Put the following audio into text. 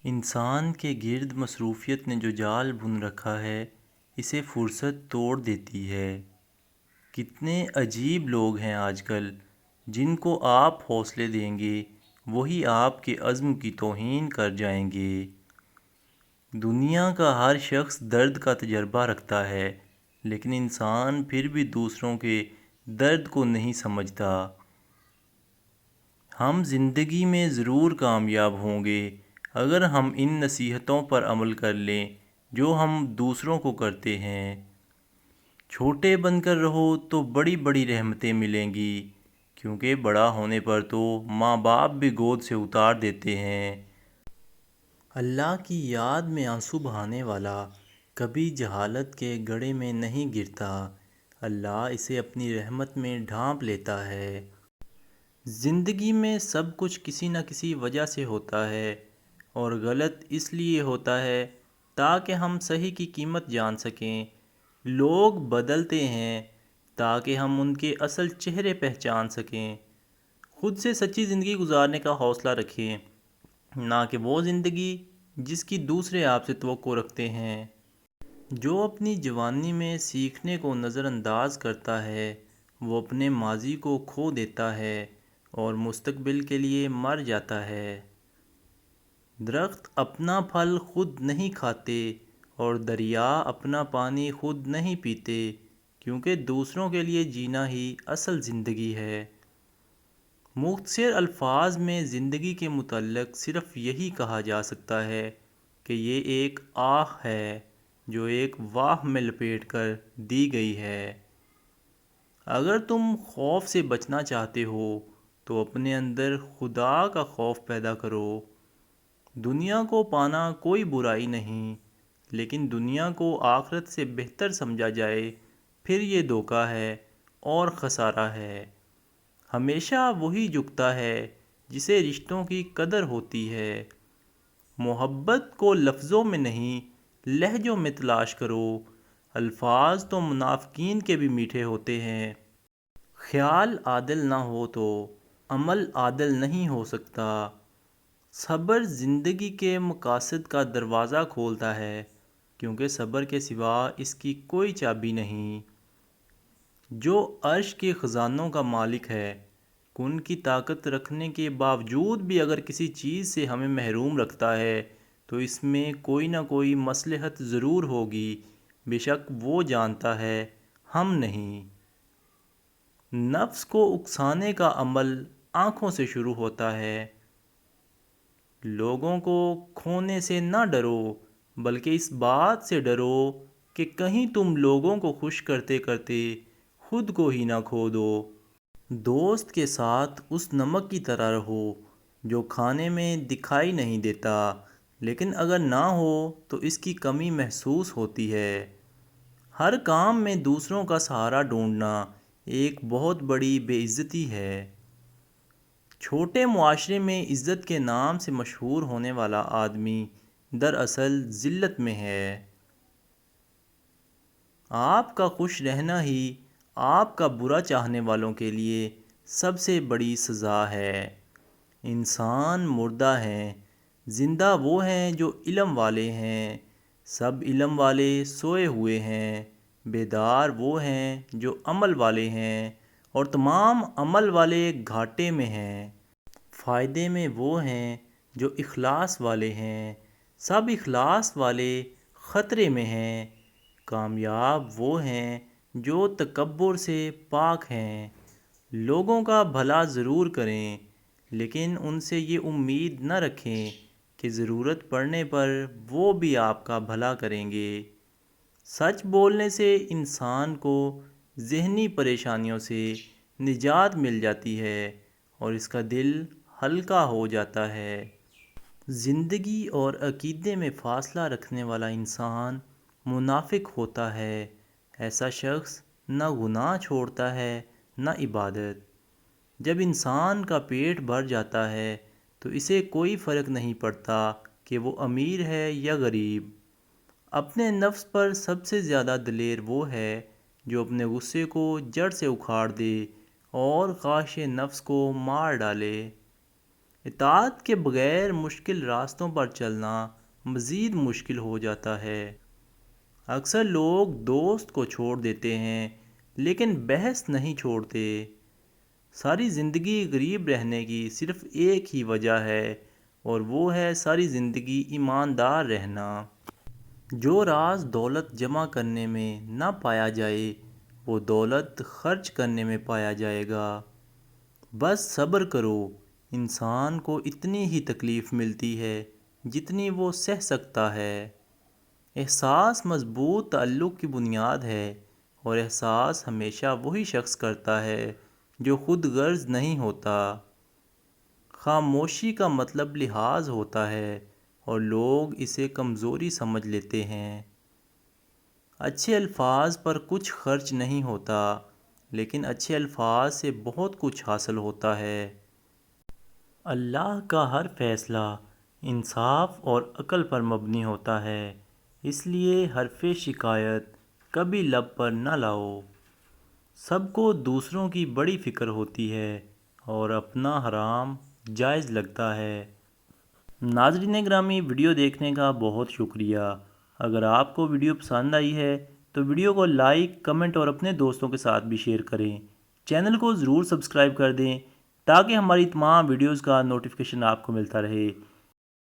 انسان کے گرد مصروفیت نے جو جال بن رکھا ہے اسے فرصت توڑ دیتی ہے۔ کتنے عجیب لوگ ہیں آج کل، جن کو آپ حوصلے دیں گے وہی آپ کے عزم کی توہین کر جائیں گے۔ دنیا کا ہر شخص درد کا تجربہ رکھتا ہے، لیکن انسان پھر بھی دوسروں کے درد کو نہیں سمجھتا۔ ہم زندگی میں ضرور کامیاب ہوں گے اگر ہم ان نصیحتوں پر عمل کر لیں جو ہم دوسروں کو کرتے ہیں۔ چھوٹے بن کر رہو تو بڑی بڑی رحمتیں ملیں گی، کیونکہ بڑا ہونے پر تو ماں باپ بھی گود سے اتار دیتے ہیں۔ اللہ کی یاد میں آنسو بہانے والا کبھی جہالت کے گڑھے میں نہیں گرتا، اللہ اسے اپنی رحمت میں ڈھانپ لیتا ہے۔ زندگی میں سب کچھ کسی نہ کسی وجہ سے ہوتا ہے، اور غلط اس لیے ہوتا ہے تاکہ ہم صحیح کی قیمت جان سکیں۔ لوگ بدلتے ہیں تاکہ ہم ان کے اصل چہرے پہچان سکیں۔ خود سے سچی زندگی گزارنے کا حوصلہ رکھیں، نہ کہ وہ زندگی جس کی دوسرے آپ سے توقع رکھتے ہیں۔ جو اپنی جوانی میں سیکھنے کو نظر انداز کرتا ہے وہ اپنے ماضی کو کھو دیتا ہے اور مستقبل کے لیے مر جاتا ہے۔ درخت اپنا پھل خود نہیں کھاتے اور دریا اپنا پانی خود نہیں پیتے، کیونکہ دوسروں کے لیے جینا ہی اصل زندگی ہے۔ مختصر الفاظ میں زندگی کے متعلق صرف یہی کہا جا سکتا ہے کہ یہ ایک آہ ہے جو ایک واہ میں لپیٹ کر دی گئی ہے۔ اگر تم خوف سے بچنا چاہتے ہو تو اپنے اندر خدا کا خوف پیدا کرو۔ دنیا کو پانا کوئی برائی نہیں، لیکن دنیا کو آخرت سے بہتر سمجھا جائے پھر یہ دھوکہ ہے اور خسارہ ہے۔ ہمیشہ وہی جھکتا ہے جسے رشتوں کی قدر ہوتی ہے۔ محبت کو لفظوں میں نہیں لہجوں میں تلاش کرو، الفاظ تو منافقین کے بھی میٹھے ہوتے ہیں۔ خیال عادل نہ ہو تو عمل عادل نہیں ہو سکتا۔ صبر زندگی کے مقاصد کا دروازہ کھولتا ہے، کیونکہ صبر کے سوا اس کی کوئی چابی نہیں۔ جو عرش کے خزانوں کا مالک ہے، ان کی طاقت رکھنے کے باوجود بھی اگر کسی چیز سے ہمیں محروم رکھتا ہے تو اس میں کوئی نہ کوئی مصلحت ضرور ہوگی، بے شک وہ جانتا ہے، ہم نہیں۔ نفس کو اکسانے کا عمل آنکھوں سے شروع ہوتا ہے۔ لوگوں کو کھونے سے نہ ڈرو، بلکہ اس بات سے ڈرو کہ کہیں تم لوگوں کو خوش کرتے کرتے خود کو ہی نہ کھو دو۔ دوست کے ساتھ اس نمک کی طرح رہو جو کھانے میں دکھائی نہیں دیتا، لیکن اگر نہ ہو تو اس کی کمی محسوس ہوتی ہے۔ ہر کام میں دوسروں کا سہارا ڈھونڈنا ایک بہت بڑی بے عزتی ہے۔ چھوٹے معاشرے میں عزت کے نام سے مشہور ہونے والا آدمی دراصل ذلت میں ہے۔ آپ کا خوش رہنا ہی آپ کا برا چاہنے والوں کے لیے سب سے بڑی سزا ہے۔ انسان مردہ ہیں، زندہ وہ ہیں جو علم والے ہیں۔ سب علم والے سوئے ہوئے ہیں، بیدار وہ ہیں جو عمل والے ہیں، اور تمام عمل والے گھاٹے میں ہیں۔ فائدے میں وہ ہیں جو اخلاص والے ہیں، سب اخلاص والے خطرے میں ہیں۔ کامیاب وہ ہیں جو تکبر سے پاک ہیں۔ لوگوں کا بھلا ضرور کریں، لیکن ان سے یہ امید نہ رکھیں کہ ضرورت پڑنے پر وہ بھی آپ کا بھلا کریں گے۔ سچ بولنے سے انسان کو ذہنی پریشانیوں سے نجات مل جاتی ہے اور اس کا دل ہلکا ہو جاتا ہے۔ زندگی اور عقیدے میں فاصلہ رکھنے والا انسان منافق ہوتا ہے۔ ایسا شخص نہ گناہ چھوڑتا ہے نہ عبادت۔ جب انسان کا پیٹ بھر جاتا ہے تو اسے کوئی فرق نہیں پڑتا کہ وہ امیر ہے یا غریب۔ اپنے نفس پر سب سے زیادہ دلیر وہ ہے جو اپنے غصے کو جڑ سے اکھاڑ دے اور خواہش نفس کو مار ڈالے۔ اطاعت کے بغیر مشکل راستوں پر چلنا مزید مشکل ہو جاتا ہے۔ اکثر لوگ دوست کو چھوڑ دیتے ہیں لیکن بحث نہیں چھوڑتے۔ ساری زندگی غریب رہنے کی صرف ایک ہی وجہ ہے اور وہ ہے ساری زندگی ایماندار رہنا۔ جو راز دولت جمع کرنے میں نہ پایا جائے وہ دولت خرچ کرنے میں پایا جائے گا۔ بس صبر کرو، انسان کو اتنی ہی تکلیف ملتی ہے جتنی وہ سہ سکتا ہے۔ احساس مضبوط تعلق کی بنیاد ہے اور احساس ہمیشہ وہی شخص کرتا ہے جو خود غرض نہیں ہوتا۔ خاموشی کا مطلب لحاظ ہوتا ہے اور لوگ اسے کمزوری سمجھ لیتے ہیں۔ اچھے الفاظ پر کچھ خرچ نہیں ہوتا لیکن اچھے الفاظ سے بہت کچھ حاصل ہوتا ہے۔ اللہ کا ہر فیصلہ انصاف اور عقل پر مبنی ہوتا ہے، اس لیے حرف شکایت کبھی لب پر نہ لاؤ۔ سب کو دوسروں کی بڑی فکر ہوتی ہے اور اپنا حرام جائز لگتا ہے۔ ناظرین گرامی، ویڈیو دیکھنے کا بہت شکریہ۔ اگر آپ کو ویڈیو پسند آئی ہے تو ویڈیو کو لائک، کمنٹ اور اپنے دوستوں کے ساتھ بھی شیئر کریں۔ چینل کو ضرور سبسکرائب کر دیں تاکہ ہماری تمام ویڈیوز کا نوٹیفیکیشن آپ کو ملتا رہے۔